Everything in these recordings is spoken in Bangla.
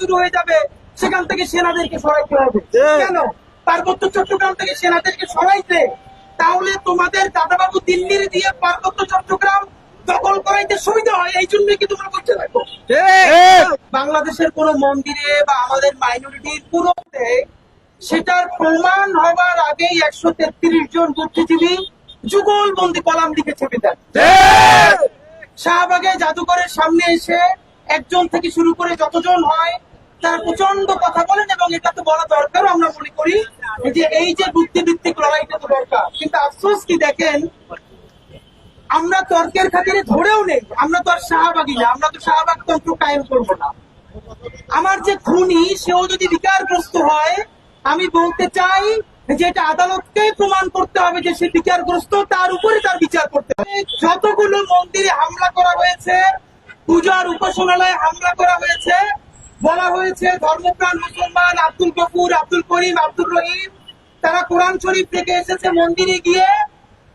শুরু হয়ে যাবে, সেখান থেকে সেনাদেরকে সরাইতে হবে। কেন? পার্বত্য চট্টগ্রাম থেকে সেনাদেরকে সরাইতে, তাহলে তোমাদের দাদাবাবু দিল্লির দিয়ে পার্বত্য চট্টগ্রাম দখল করাইতে সুবিধা হয়, এই জন্যই কি তোমরা করতে থাকো? বাংলাদেশের কোন মন্দিরে বা আমাদের মাইনরিটির পুরোতে সেটার প্রমাণ হবার আগেই 133 জন বুদ্ধিজীবী যুগলবন্দি কলাম লিখে ছেপে দেন। শাহবাগে জাদুঘরের সামনে এসে একজন থেকে শুরু করে যতজন হয় তারা প্রচন্ড কথা বলেন, এবং এটা তো বলা দরকার। আমরা মনে করি যে এই যে বুদ্ধিভিত্তিক লড়াইটা তো দরকার, কিন্তু আফসোস কি দেখেন, আমরা তর্কের খাতিরে ধরেও নেই। আমরা তো আর শাহবাগী না, আমরা তো শাহবাগ তন্ত্র কায়েম করবো না। আমার যে খুনি সেও যদি বিকারগ্রস্ত হয়, আমি বলতে চাই যে এটা আদালতকে প্রমাণ করতে হবে যে সে বিকারগ্রস্ত, তার উপরে তার বিচার করতে হবে। যতগুলো মন্দিরে হামলা করা হয়েছে, পূজার উপাসনালয়ে হামলা করা হয়েছে, বলা হয়েছে ধর্মপ্রাণ মুসলমান আব্দুল গফুর, আব্দুল করিম, আব্দুল রহিম তারা কোরআন শরীফ থেকে এসেছে মন্দিরে গিয়ে,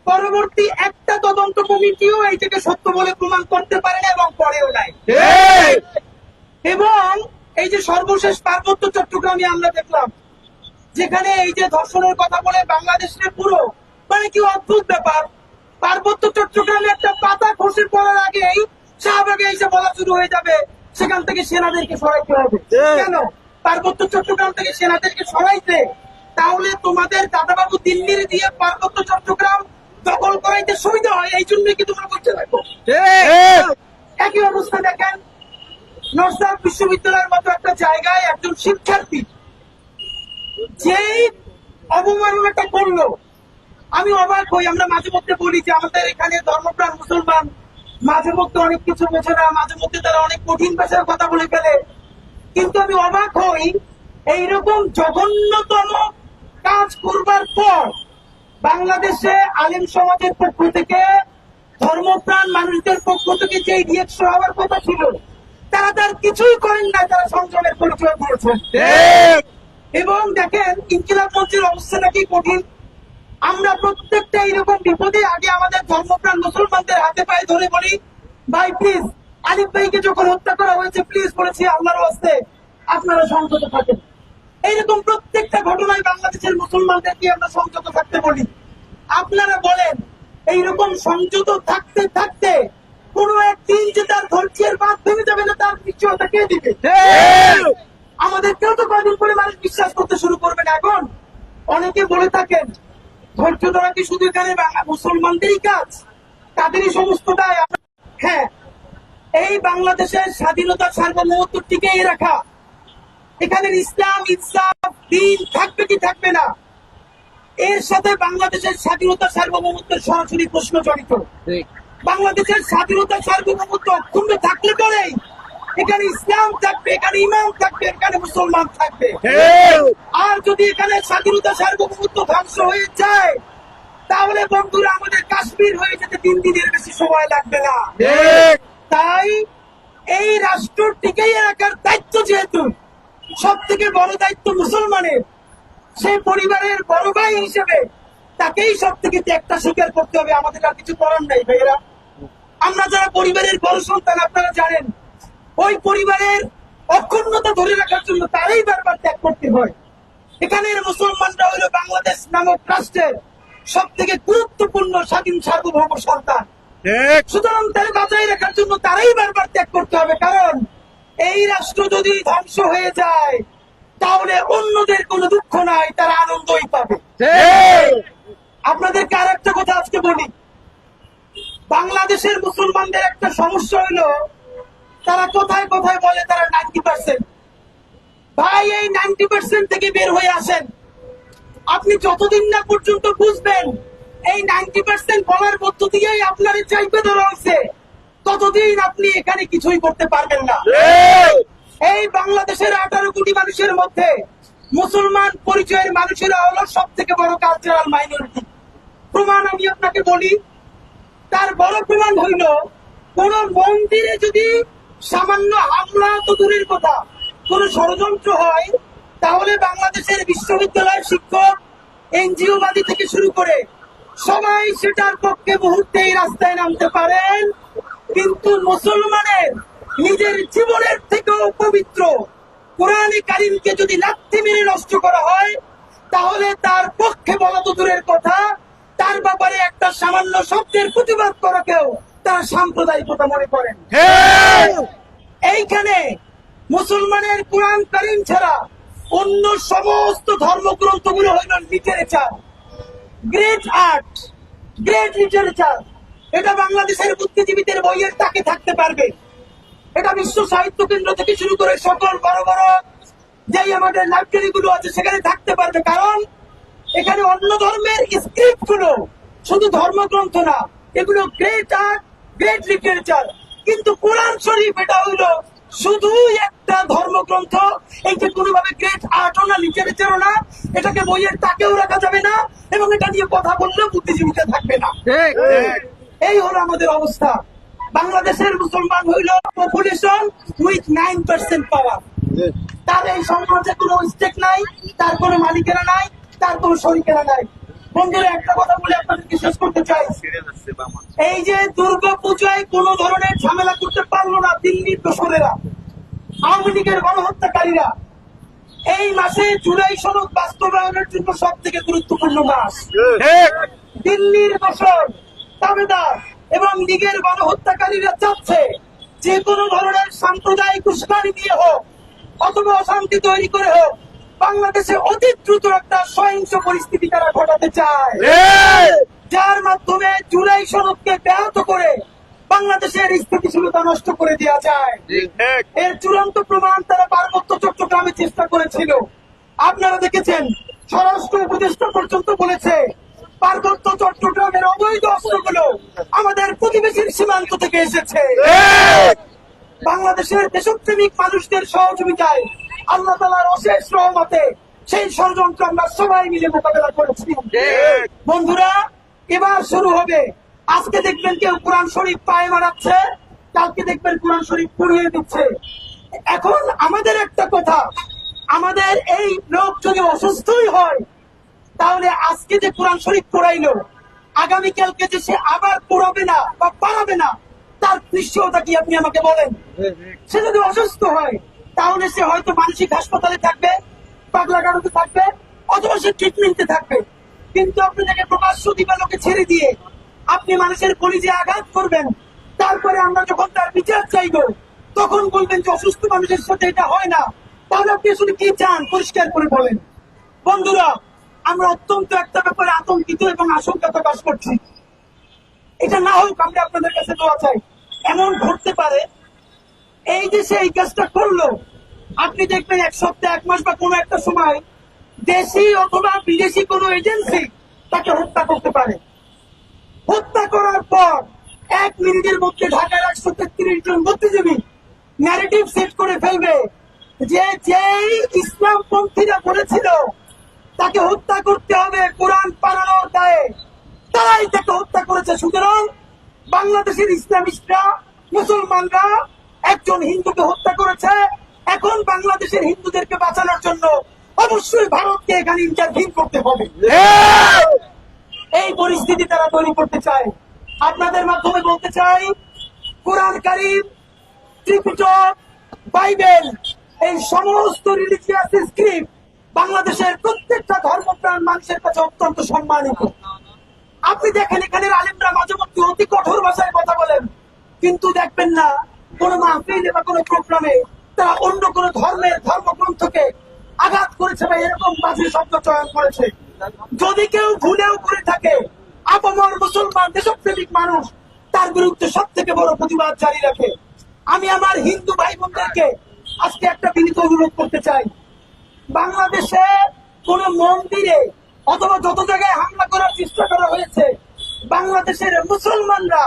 পরবর্তী একটা তদন্ত কমিটিও এইটাকে সত্য বলে প্রমাণ করতে পারে না এবং করেও নাই। এবং এই যে সর্বশেষ পার্বত্য চট্টগ্রামে আমরা দেখলাম, যেখানে এই যে ধর্ষণের কথা বলে বাংলাদেশের পুরো, মানে কি অদ্ভুত ব্যাপার, পার্বত্য চট্টগ্রামে একটা পাতা খসে পড়ার আগেই শাহবাগে এসে বলা শুরু হয়ে যাবে, সেখান থেকে সেনাদেরকে সরাইতে হবে। কেন? পার্বত্য চট্টগ্রাম থেকে সেনাদেরকে সরাইতে, তাহলে তোমাদের দাদাবাবু দিল্লির দিয়ে পার্বত্য চট্টগ্রাম দখল করাইতে সুবিধা হয়, এই জন্যই কি তোমরা করতে থাকো? একই অবস্থা দেখেন, নর্সার বিশ্ববিদ্যালয়ের মতো একটা জায়গায় একজন শিক্ষার্থী যেই অবমাননাটা করলো, আমি অবাক হই। আমরা মাঝে মধ্যে বলি যে আমাদের এখানে ধর্মপ্রাণ মুসলমান মাঝে মধ্যে অনেক কিছু বোঝে না, মাঝে মধ্যে তারা অনেক কঠিন ভাষার কথা বলে ফেলে, কিন্তু আমি অবাক হই এইরকম জঘন্যতম কাজ করবার পর বাংলাদেশে আলেম সমাজের পক্ষ থেকে, ধর্মপ্রাণ মানুষদের পক্ষ থেকে যে রিয়েকশন হওয়ার কথা ছিল, তারা তার কিছুই করেন না, তারা সংযমের পরিচয় দিয়েছেন। এবং দেখেন ইনকিলাব মঞ্চের অবস্থাটা কি কঠিন। আমরা প্রত্যেকটা এরকম বিপদে আগে আমাদের ধর্মপ্রাণ মুসলমানদের হাতে পায়ে ধরে বলি, ভাই প্লিজ, আলিফ ভাইকে যখন হত্যা করা হয়েছে, প্লিজ বলেছি আল্লাহর ওয়াস্তে আপনারা সংযত থাকেন। এইরকম প্রত্যেকটা ঘটনায় বাংলাদেশের মুসলমানদেরকে আমরা সংযত থাকতে বলি। আপনারা বলেন এইরকম সংযত থাকতে থাকতে কোন একদিন যে তার ধৈর্যের বাঁধ ভেঙে যাবে না, তার নিশ্চয়তা কে দিবে? আমাদের কেউ তো কয়দিন পরে মানুষ বিশ্বাস করতে শুরু করবে না। এখন অনেকে বলে থাকেন ধৈর্য ধরা কি শুধু এখানে মুসলমানদেরই কাজ, তাদেরই সমস্ত দায়? হ্যাঁ, এই বাংলাদেশের স্বাধীনতা সার্বভৌমত্ব টিকিয়ে রাখা, এখানে ইসলাম, ইনসাফ, দ্বীন থাকবে কি থাকবে না, এর সাথে বাংলাদেশের স্বাধীনতা সার্বভৌমত্বের সরাসরি প্রশ্ন জড়িত। বাংলাদেশের স্বাধীনতা সার্বভৌমত্ব অক্ষুণ্ণ থাকলে পরেই এখানে ইসলাম থাকবে, এখানে ইমাম থাকবে, এখানে মুসলমান থাকবে। আর যদি এখানে স্বাধীনতা সার্বভৌমত্ব ধ্বংস হয়ে যায়, তাহলে বন্ধুরা আমাদের কাশ্মীর হয়ে যেতে 3 দিনের বেশি সময় লাগবে না। তাই এই রাষ্ট্র টিকিয়ে রাখার দায়িত্ব যেহেতু সব থেকে বড় দায়িত্ব মুসলমানের, সেই পরিবারের বড় ভাই হিসেবে তাকেই সব থেকে ত্যাগটা স্বীকার করতে হবে। আমাদের আর কিছু করার নাই ভাইয়েরা। আমরা যারা পরিবারের বড় সন্তান, আপনারা জানেন ওই পরিবারের অক্ষুণ্ণতা ধরে রাখার জন্য তারাই বারবার ত্যাগ করতে হয়। এখানের মুসলমানরা হলো বাংলাদেশ নামক রাষ্ট্রের সব থেকে গুরুত্বপূর্ণ স্বাধীন সার্বভৌম সন্তান। সুতরাং তারা বাঁচাই রাখার জন্য তারাই বারবার ত্যাগ করতে হবে, কারণ এই রাষ্ট্র যদি ধ্বংস হয়ে যায় তাহলে অন্যদের কোনো দুঃখ নাই, তারা আনন্দই পাবে। আপনাদেরকে আর একটা কথা আজকে বলি, বাংলাদেশের মুসলমানদের একটা সমস্যা হইলো তারা কোথায় কোথায় বলে তারা 90%। ভাই, এই 90% থেকে বের হয়ে আসেন। আপনি যতদিন না পর্যন্ত বুঝবেন এই 90% বলার মধ্য দিয়েই আপনার চাইবে ধরা হয়েছে, ততদিন আপনি এখানে কিছুই করতে পারবেন না। এই বাংলাদেশের 18 কোটি মানুষের মধ্যে মুসলমান পরিচয়ের মানুষেরা হলো সব থেকে বড় কালচারাল মাইনরিটি। প্রমাণ আমি আপনাকে বলি, তার বড় প্রমাণ হইল কোন মন্দিরে যদি সামান্য হামলা তো দূরের কথা, কোন ষড়যন্ত্র হয়, তাহলে বাংলাদেশের বিশ্ববিদ্যালয়ের শিক্ষক, এনজিওবাদী থেকে শুরু করে সবাই সেটার পক্ষে মুহূর্তেই রাস্তায় নামতে পারেন। কিন্তু মুসলমানের নিজের জীবনের থেকেও পবিত্র কোরআনে কারিমকে যদি লাথি মেরে নষ্ট করা হয়, তাহলে তার পক্ষে বলা তো দূরের কথা, তার ব্যাপারে একটা সামান্য শব্দের প্রতিবাদ করাকেও তারা সাম্প্রদায়িকতা মনে করেন। এইখানে মুসলমানের কোরআন কারিম ছাড়া অন্য সমস্ত ধর্মগ্রন্থগুলো হইল literature, great art, great literature. এটা বাংলাদেশের বুদ্ধিজীবীদের বইয়ের তাকে থাকতে পারবে, এটা বিশ্ব সাহিত্য কেন্দ্র থেকে শুরু করে সকল বড় বড় যেই আমাদের লাইব্রেরি গুলো আছে সেখানে থাকতে পারবে, কারণ এখানে অন্য ধর্মের স্ক্রিপ্ট গুলো শুধু ধর্মগ্রন্থ না, এগুলো গ্রেট আর্ট, গ্রেট লিটারেচার। কিন্তু কোরআন শরীফ এটা হইলো শুধু একটা ধর্মগ্রন্থ, এই যে কোনোভাবে গ্রেট আর্টও না, লিটারেচারও না, এটাকে বইয়ের তাকেও রাখা যাবে না, এবং এটা নিয়ে কথা বললেও বুদ্ধিজীবীতে থাকবে না। এই হলো আমাদের অবস্থা। বাংলাদেশের মুসলমান হইল পপুলেশন উইথ 9% পাওয়ার। তার এই সমাজে কোনো স্টেক নাই, তার কোনো মালিকেরা নাই, তার কোনো শরিকেরা নাই। বন্ধুরা, একটা কথা বলে আপনাদেরকে শেষ করতে চাই। এই যে দুর্গা পূজায় কোন ধরনের ঝামেলা করতে পারলো না দিল্লির দোসরেরা, আওয়ামী লীগের গণহত্যাকারীরা, এই মাসে জুলাই সনদ বাস্তবায়নের জন্য সব থেকে গুরুত্বপূর্ণ মাস। দিল্লির দোসর, দাবেদার এবং লীগের গণহত্যাকারীরা চাচ্ছে যে কোনো ধরনের সাম্প্রদায়িক উস্কানি দিয়ে হোক অথবা অশান্তি তৈরি করে হোক বাংলাদেশে অতি দ্রুত একটা সহিংস পরিস্থিতি তারা ঘটাতে চায়, যার মাধ্যমে জুলাই সনদকে ব্যাহত করে বাংলাদেশের স্থিতিশীলতা নষ্ট করে দেওয়া যায়। এর চূড়ান্ত প্রমাণ তারা পার্বত্য চট্টগ্রামে চেষ্টা করেছিল। আপনারা দেখেছেন, স্বরাষ্ট্র উপদেষ্টা পর্যন্ত বলেছে পার্বত্য চট্টগ্রামের অবৈধ অস্ত্রগুলো আমাদের প্রতিবেশীর সীমান্ত থেকে এসেছে। বাংলাদেশের দেশপ্রেমিক মানুষদের সহযোগিতায় আল্লাহ তাআলার অশেষ রহমতে সেই ষড়যন্ত্র আমরা সবাই মিলে মোকাবেলা করেছি। বন্ধুরা, এবার শুরু হবে। আজকে দেখবেন কেউ কোরআন শরীফ পায়ে মারাচ্ছে, কালকে দেখবেন কোরআন শরীফ পুড়িয়ে দিচ্ছে। এখন আমাদের একটা কথা, আমাদের এই লোক যদি অসুস্থই হয়, তাহলে আজকে যে কোরআন শরীফ পড়াইলো, আগামীকালকে যে সে আবার পড়াবে না বা পারাবে না, তার নিশ্চয়তা কি আপনি আমাকে বলেন? সে যদি অসুস্থ হয়, তাহলে সে হয়তো মানসিক হাসপাতালে থাকবে, পাগলাগারোতে থাকবে, অথবা সে ট্রিটমেন্টে থাকবে। কিন্তু আপনি তাকে প্রকাশ্য দিবালোকে ছেড়ে দিয়ে আপনি মানুষের কলিজে আঘাত করবেন, তারপরে আমরা যখন তার বিচার চাইব তখন বলবেন যে অসুস্থ মানুষের সাথে এটা হয় না। তাহলে আপনি আসলে কি চান, পরিষ্কার করে বলেন। বন্ধুরা, আমরা অত্যন্ত একটা ব্যাপারে আতঙ্কিত এবং আশঙ্কা প্রকাশ করছি। এটা না হোক, আমরা আপনাদের কাছে দোয়া চাই। এমন ঘটতে পারে এই যে সে এই কাজটা করলো, আপনি দেখবেন এক সপ্তাহ, এক মাস বা কোনো একটা সময় দেশি অথবা বিদেশি কোনো এজেন্সি তাকে হত্যা করতে পারে। হত্যা করার পর 1 মিনিটের মধ্যে ঢাকার 133 জন বুদ্ধিজীবী ন্যারেটিভ সেট করে ফেলবে যে যেই ইসলামপন্থীরা বলেছিল তাকে হত্যা করতে হবে কোরআন পালানোর দায়ে, তারাই তাকে হত্যা করেছে। সুতরাং বাংলাদেশের ইসলামিস্টরা, মুসলমানরা একজন হিন্দুকে হত্যা করেছে। এখন বাংলাদেশের হিন্দুদেরকে বাঁচানোর জন্য অবশ্যই ভারতকে এখানে ইন্টারভিউ করতে হবে। এই পরিস্থিতি তারা তৈরি করতে চায়। আপনাদের মাধ্যমে বলতে চাই, কোরআন কারীম, ত্রিপিটক, বাইবেল, এই সমস্ত রিলিজিয়াস স্ক্রিপ্ট বাংলাদেশের প্রত্যেকটা ধর্মপ্রাণ মানুষের কাছে অত্যন্ত সম্মানিত। আপনি দেখেন এখানের আলেমরা মাঝে মধ্যে অতি কঠোর ভাষায় কথা বলেন, কিন্তু দেখবেন না কোনো মাহফিলে বা কোনো প্রোগ্রামে তারা অন্য কোনো ধর্মের ধর্মগ্রন্থকে আঘাত করেছে বা এরকম বাজে শব্দ চয়ন করেছে। যদি কেউ ভুলেও করে থাকে, আপামর মুসলমান দেশপ্রেমিক মানুষ তার বিরুদ্ধে সব থেকে বড় প্রতিবাদ জারি রাখে। আমি আমার হিন্দু ভাই বোনদেরকে আজকে একটা বিনীত অনুরোধ করতে চাই, বাংলাদেশে কোন মন্দিরে অথবা যত জায়গায় হামলা করার চেষ্টা করা হয়েছে, বাংলাদেশের মুসলমানরা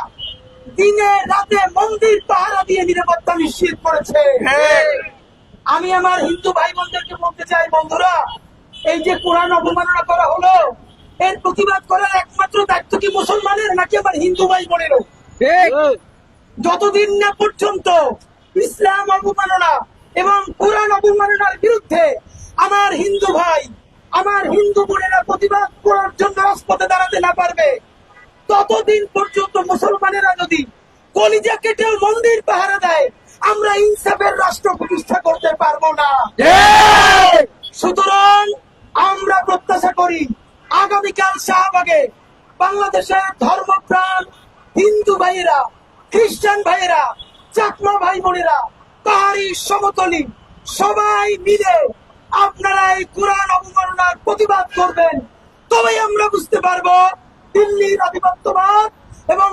দিনে রাতে মন্দির পাহারা দিয়ে নিরাপত্তা নিশ্চিত করেছে। আমি আমার হিন্দু ভাই বোনদেরকে বলতে চাই, বন্ধুরা, এই যে কোরআন অবমাননা করা হলো, এর প্রতিবাদ করার একমাত্র দায়িত্ব কি মুসলমানের নাকি আমার হিন্দু ভাই বোনেরও? যতদিন না পর্যন্ত ইসলাম অবমাননা এবং কোরআন অবমাননার বিরুদ্ধে আমার হিন্দু ভাই, আমার হিন্দু বোনেরা প্রতিবাদ করার জন্য রাজপথে দাঁড়াতে না পারবে, ততদিন পর্যন্ত মুসলমানেরা যদি কলিজা কেটেও মন্দির পাহারা দেয়, আমরা ইনসাফের রাষ্ট্র প্রতিষ্ঠা করতে পারবো না। ঠিক। সুতরাং আমরা প্রত্যাশা করি আগামীকাল শাহবাগে বাংলাদেশের ধর্মপ্রাণ হিন্দু ভাইয়েরা, খ্রিস্টান ভাইয়েরা, চাকমা ভাই বোনেরা, পাহাড়ি সমতলী সবাই মিলে আপনারা এই কোরআন অবমাননার প্রতিবাদ করবেন। তবেই আমরা বুঝতে পারবো দিল্লির আধিপত্যবাদ এবং